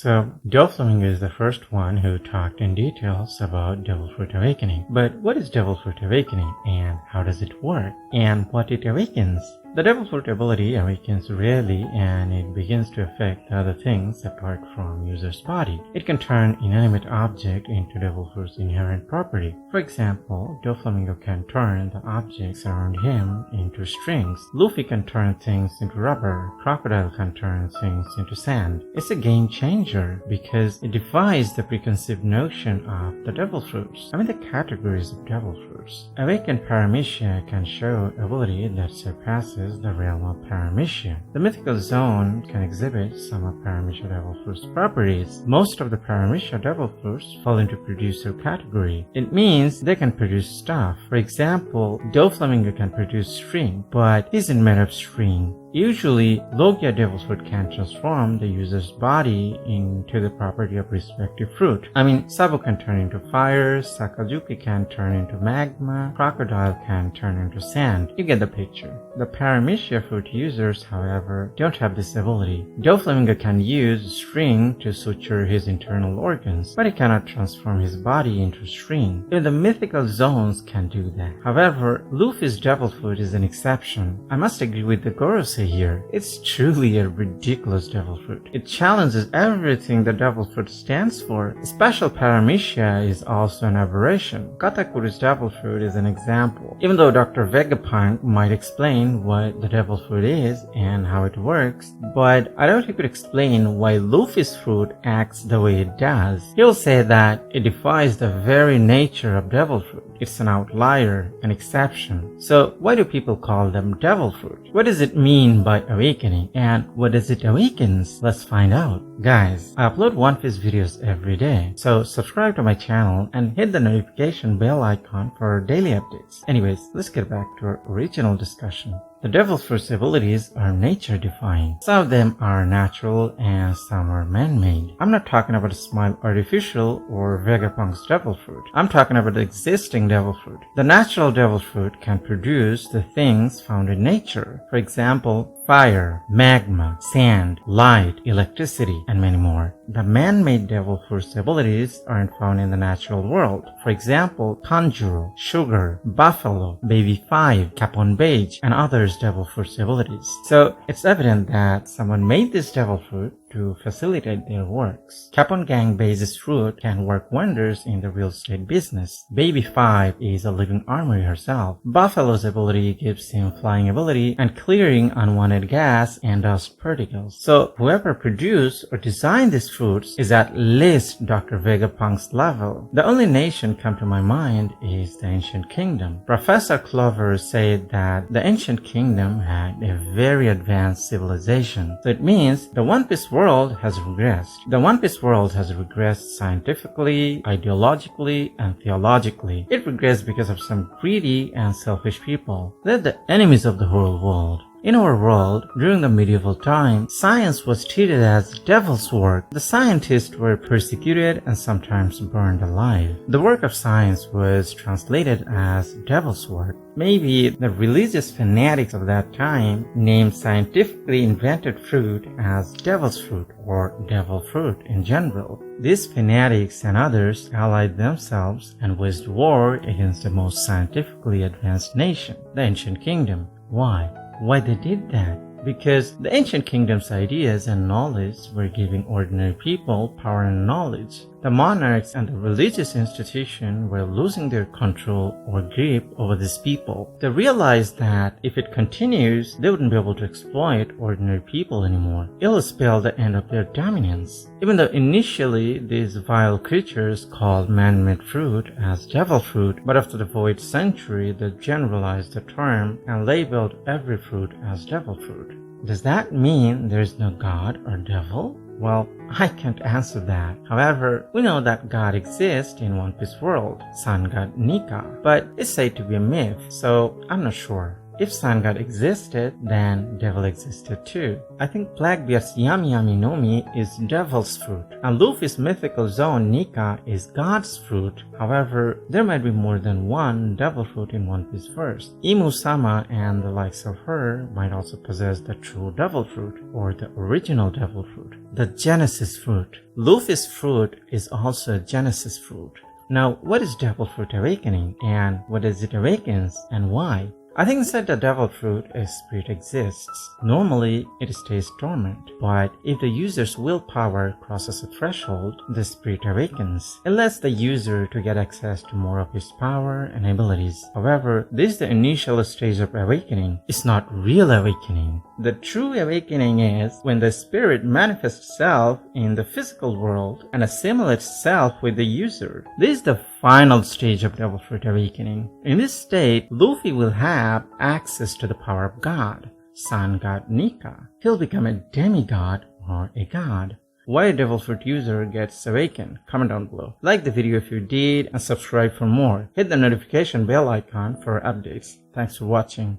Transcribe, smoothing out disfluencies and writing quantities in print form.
So, Doflamingo is the first one who talked in details about Devil Fruit Awakening. But what is Devil Fruit Awakening and how does it work and what it awakens? The Devil Fruit ability awakens rarely and it begins to affect other things apart from user's body. It can turn inanimate object into Devil Fruit's inherent property. For example, Doflamingo can turn the objects around him into strings. Luffy can turn things into rubber. Crocodile can turn things into sand. It's a game changer because it defies the preconceived notion of the Devil Fruits. The categories of Devil Fruits. Awakened Paramecia can show ability that surpasses the realm of Paramecia. The Mythical Zoan can exhibit some of Paramecia Devil Fruit's properties. Most of the Paramecia Devil Fruits fall into producer category. It means they can produce stuff. For example, Doflamingo can produce string, but isn't made of string. Usually, Logia Devil Fruit can transform the user's body into the property of respective fruit. Sabo can turn into fire, Sakazuki can turn into magma, Crocodile can turn into sand. You get the picture. The Paramecia fruit users, however, don't have this ability. Doflamingo can use string to suture his internal organs, but he cannot transform his body into string. Even the Mythical Zoans can do that. However, Luffy's Devil Fruit is an exception. I must agree with the Gorosei here. It's truly a ridiculous Devil Fruit. It challenges everything the Devil Fruit stands for. Special Paramecia is also an aberration. Katakuru's Devil Fruit is an example. Even though Dr. Vegapunk might explain what the Devil Fruit is and how it works, but I doubt he could explain why Luffy's fruit acts the way it does. He'll say that it defies the very nature of Devil Fruit. It's an outlier, an exception. So why do people call them Devil Fruit? What does it mean by awakening and what does it awakens? Let's find out. Guys, I upload One Piece videos every day, so subscribe to my channel and hit the notification bell icon for daily updates. Anyways, let's get back to our original discussion. The Devil Fruit's abilities are nature-defying. Some of them are natural and some are man-made. I'm not talking about a Smile Artificial or Vegapunk's Devil Fruit. I'm talking about the existing Devil Fruit. The natural Devil Fruit can produce the things found in nature. For example, fire, magma, sand, light, electricity, and many more. The man-made Devil Fruit's abilities aren't found in the natural world. For example, Tanjiro, Sugar, Buffalo, Baby 5, Capon Beige, and others Devil Fruit's abilities. So it's evident that someone made this Devil Fruit to facilitate their works. Capon Gang Beige's fruit can work wonders in the real estate business. Baby 5 is a living armory herself. Buffalo's ability gives him flying ability and clearing unwanted gas and dust particles. So whoever produced or designed these fruits is at least Dr. Vegapunk's level. The only nation come to my mind is the Ancient Kingdom. Professor Clover said that the Ancient Kingdom had a very advanced civilization. So it means the One Piece world has regressed. The One Piece world has regressed scientifically, ideologically, and theologically. It regressed because of some greedy and selfish people. They're the enemies of the whole world. In our world, during the medieval time, science was treated as devil's work. The scientists were persecuted and sometimes burned alive. The work of science was translated as devil's work. Maybe the religious fanatics of that time named scientifically invented fruit as devil's fruit or devil fruit in general. These fanatics and others allied themselves and waged war against the most scientifically advanced nation, the Ancient Kingdom. Why? Why they did that? Because the Ancient Kingdom's ideas and knowledge were giving ordinary people power and knowledge. The monarchs and the religious institution were losing their control or grip over these people. They realized that if it continues, they wouldn't be able to exploit ordinary people anymore. It will spell the end of their dominance. Even though initially these vile creatures called man-made fruit as devil fruit, but after the void century they generalized the term and labeled every fruit as devil fruit. Does that mean there is no God or devil? Well, I can't answer that. However, we know that God exists in One Piece world, sun god Nika, but it's said to be a myth, so I'm not sure. if Sun God existed, then Devil existed too. I think Blackbeard's Yami Yami no Mi is Devil's fruit, and Luffy's mythical Zoan Nika is God's fruit. However, there might be more than one Devil fruit in One Piece verse. Imu-sama and the likes of her might also possess the true Devil fruit, or the original Devil fruit, the Genesis fruit. Luffy's fruit is also a Genesis fruit. Now, what is Devil Fruit Awakening, and what does it awakens, and why? I think that the Devil Fruit, a spirit, exists. Normally, it stays dormant, but if the user's willpower crosses a threshold, the spirit awakens. It lets the user to get access to more of his power and abilities. However, this is the initial stage of awakening. It's not real awakening. The true awakening is when the spirit manifests itself in the physical world and assimilates itself with the user. This is the final stage of Devil Fruit Awakening. In this state, Luffy will have access to the power of God, Sun God Nika. He'll become a demigod or a god. Why a Devil Fruit user gets awakened? Comment down below. Like the video if you did and subscribe for more. Hit the notification bell icon for updates. Thanks for watching.